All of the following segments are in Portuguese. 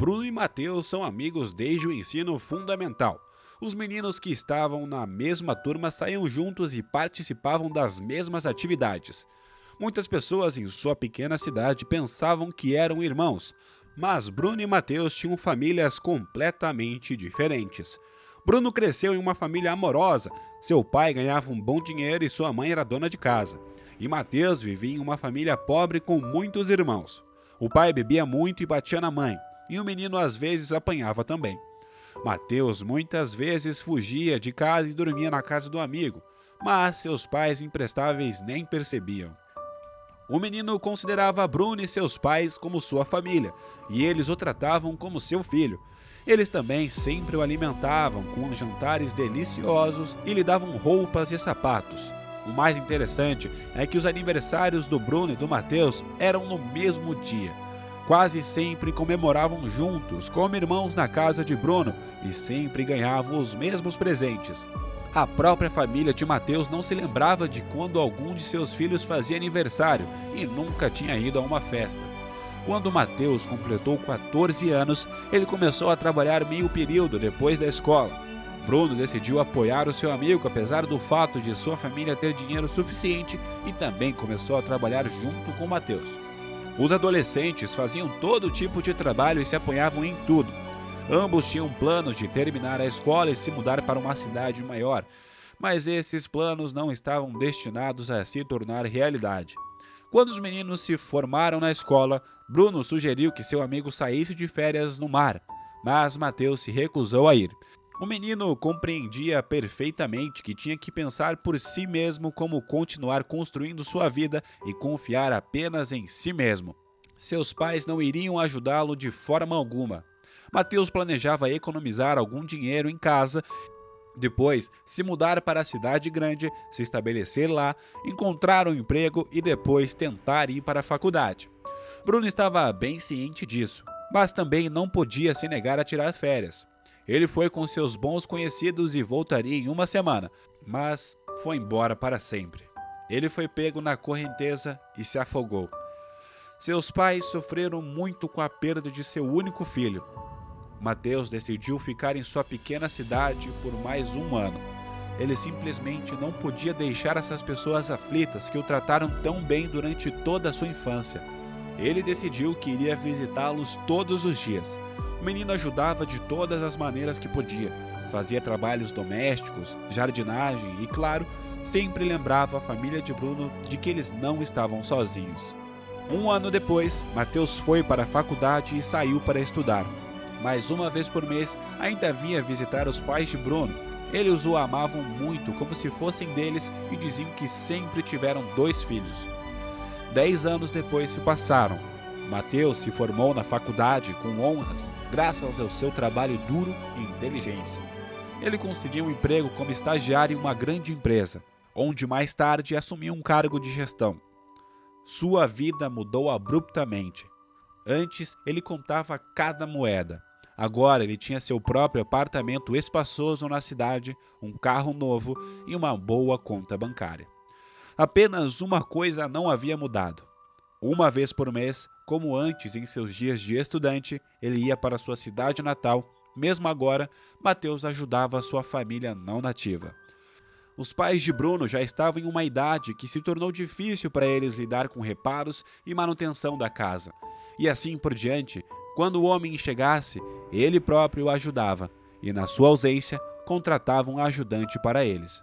Bruno e Matheus são amigos desde o ensino fundamental. Os meninos que estavam na mesma turma saíam juntos e participavam das mesmas atividades. Muitas pessoas em sua pequena cidade pensavam que eram irmãos, mas Bruno e Matheus tinham famílias completamente diferentes. Bruno cresceu em uma família amorosa, seu pai ganhava um bom dinheiro e sua mãe era dona de casa. E Matheus vivia em uma família pobre com muitos irmãos. O pai bebia muito e batia na mãe, e o menino às vezes apanhava também. Mateus muitas vezes fugia de casa e dormia na casa do amigo, mas seus pais imprestáveis nem percebiam. O menino considerava Bruno e seus pais como sua família, e eles o tratavam como seu filho. Eles também sempre o alimentavam com jantares deliciosos e lhe davam roupas e sapatos. O mais interessante é que os aniversários do Bruno e do Mateus eram no mesmo dia. Quase sempre comemoravam juntos, como irmãos na casa de Bruno, e sempre ganhavam os mesmos presentes. A própria família de Mateus não se lembrava de quando algum de seus filhos fazia aniversário e nunca tinha ido a uma festa. Quando Mateus completou 14 anos, ele começou a trabalhar meio período depois da escola. Bruno decidiu apoiar o seu amigo apesar do fato de sua família ter dinheiro suficiente e também começou a trabalhar junto com Mateus. Os adolescentes faziam todo tipo de trabalho e se apoiavam em tudo. Ambos tinham planos de terminar a escola e se mudar para uma cidade maior, mas esses planos não estavam destinados a se tornar realidade. Quando os meninos se formaram na escola, Bruno sugeriu que seu amigo saísse de férias no mar, mas Mateus se recusou a ir. O menino compreendia perfeitamente que tinha que pensar por si mesmo como continuar construindo sua vida e confiar apenas em si mesmo. Seus pais não iriam ajudá-lo de forma alguma. Mateus planejava economizar algum dinheiro em casa, depois se mudar para a cidade grande, se estabelecer lá, encontrar um emprego e depois tentar ir para a faculdade. Bruno estava bem ciente disso, mas também não podia se negar a tirar férias. Ele foi com seus bons conhecidos e voltaria em uma semana, mas foi embora para sempre. Ele foi pego na correnteza e se afogou. Seus pais sofreram muito com a perda de seu único filho. Mateus decidiu ficar em sua pequena cidade por mais um ano. Ele simplesmente não podia deixar essas pessoas aflitas que o trataram tão bem durante toda a sua infância. Ele decidiu que iria visitá-los todos os dias. O menino ajudava de todas as maneiras que podia. Fazia trabalhos domésticos, jardinagem e, claro, sempre lembrava a família de Bruno de que eles não estavam sozinhos. Um ano depois, Mateus foi para a faculdade e saiu para estudar. Mas uma vez por mês, ainda vinha visitar os pais de Bruno. Eles o amavam muito, como se fossem deles, e diziam que sempre tiveram 2 filhos. 10 anos depois se passaram. Mateus se formou na faculdade com honras, graças ao seu trabalho duro e inteligência. Ele conseguiu um emprego como estagiário em uma grande empresa, onde mais tarde assumiu um cargo de gestão. Sua vida mudou abruptamente. Antes, ele contava cada moeda. Agora ele tinha seu próprio apartamento espaçoso na cidade, um carro novo e uma boa conta bancária. Apenas uma coisa não havia mudado. Uma vez por mês, como antes em seus dias de estudante, ele ia para sua cidade natal. Mesmo agora, Mateus ajudava sua família não nativa. Os pais de Bruno já estavam em uma idade que se tornou difícil para eles lidar com reparos e manutenção da casa. E assim por diante, quando o homem chegasse, ele próprio o ajudava, e na sua ausência, contratava um ajudante para eles.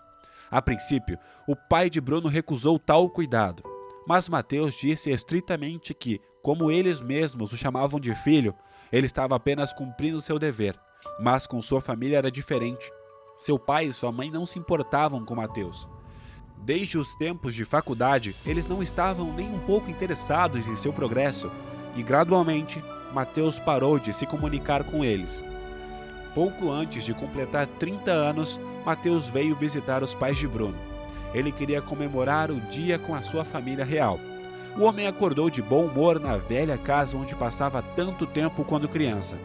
A princípio, o pai de Bruno recusou tal cuidado, mas Mateus disse estritamente que, como eles mesmos o chamavam de filho, ele estava apenas cumprindo seu dever, mas com sua família era diferente. Seu pai e sua mãe não se importavam com Mateus. Desde os tempos de faculdade, eles não estavam nem um pouco interessados em seu progresso, e gradualmente, Mateus parou de se comunicar com eles. Pouco antes de completar 30 anos, Mateus veio visitar os pais de Bruno. Ele queria comemorar o dia com a sua família real. O homem acordou de bom humor na velha casa onde passava tanto tempo quando criança.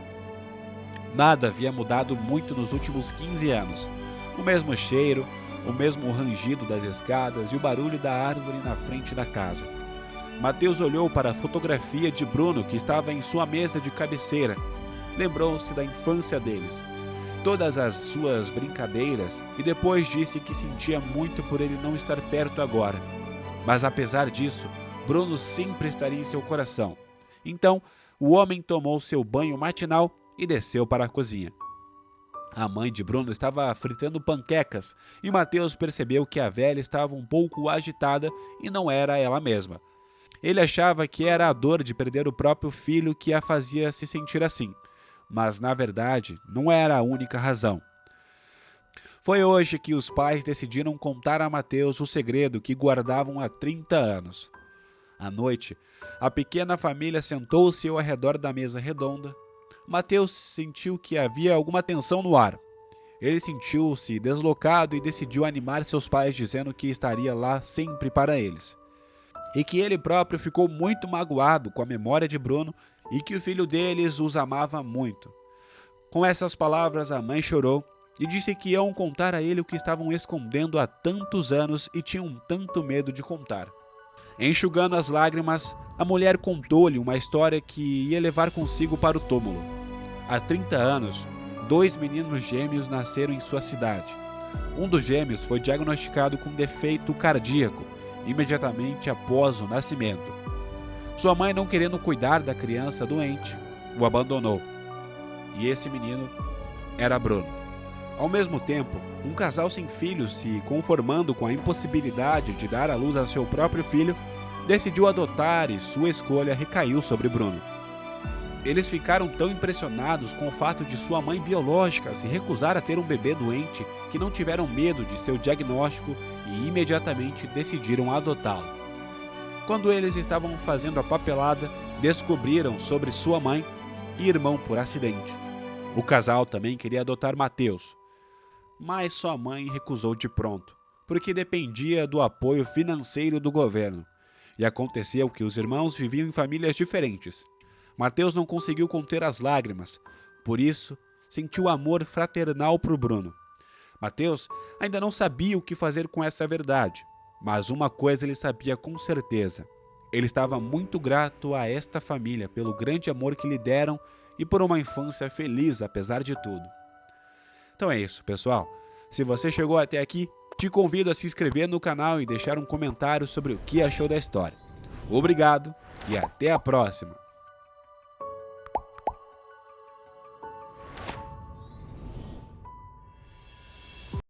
Nada havia mudado muito nos últimos 15 anos. O mesmo cheiro, o mesmo rangido das escadas e o barulho da árvore na frente da casa. Mateus olhou para a fotografia de Bruno que estava em sua mesa de cabeceira. lembrou-se da infância deles, todas as suas brincadeiras, e depois disse que sentia muito por ele não estar perto agora. Mas apesar disso, Bruno sempre estaria em seu coração. Então, o homem tomou seu banho matinal e desceu para a cozinha. A mãe de Bruno estava fritando panquecas e Mateus percebeu que a velha estava um pouco agitada e não era ela mesma. Ele achava que era a dor de perder o próprio filho que a fazia se sentir assim, mas na verdade não era a única razão. Foi hoje que os pais decidiram contar a Mateus o segredo que guardavam há 30 anos. À noite, a pequena família sentou-se ao redor da mesa redonda. Mateus sentiu que havia alguma tensão no ar. Ele sentiu-se deslocado e decidiu animar seus pais dizendo que estaria lá sempre para eles. E que ele próprio ficou muito magoado com a memória de Bruno e que o filho deles os amava muito. Com essas palavras, a mãe chorou e disse que iam contar a ele o que estavam escondendo há tantos anos e tinham tanto medo de contar. Enxugando as lágrimas, a mulher contou-lhe uma história que ia levar consigo para o túmulo. Há 30 anos, 2 meninos gêmeos nasceram em sua cidade. Um dos gêmeos foi diagnosticado com defeito cardíaco imediatamente após o nascimento. Sua mãe, não querendo cuidar da criança doente, o abandonou. E esse menino era Bruno. Ao mesmo tempo, um casal sem filhos, se conformando com a impossibilidade de dar à luz a seu próprio filho, decidiu adotar e sua escolha recaiu sobre Bruno. Eles ficaram tão impressionados com o fato de sua mãe biológica se recusar a ter um bebê doente que não tiveram medo de seu diagnóstico e imediatamente decidiram adotá-lo. Quando eles estavam fazendo a papelada, descobriram sobre sua mãe e irmão por acidente. O casal também queria adotar Mateus, mas sua mãe recusou de pronto, porque dependia do apoio financeiro do governo. E aconteceu que os irmãos viviam em famílias diferentes. Mateus não conseguiu conter as lágrimas, por isso sentiu amor fraternal por Bruno. Mateus ainda não sabia o que fazer com essa verdade, mas uma coisa ele sabia com certeza. Ele estava muito grato a esta família pelo grande amor que lhe deram e por uma infância feliz apesar de tudo. Então é isso, pessoal. Se você chegou até aqui, te convido a se inscrever no canal e deixar um comentário sobre o que achou da história. Obrigado e até a próxima!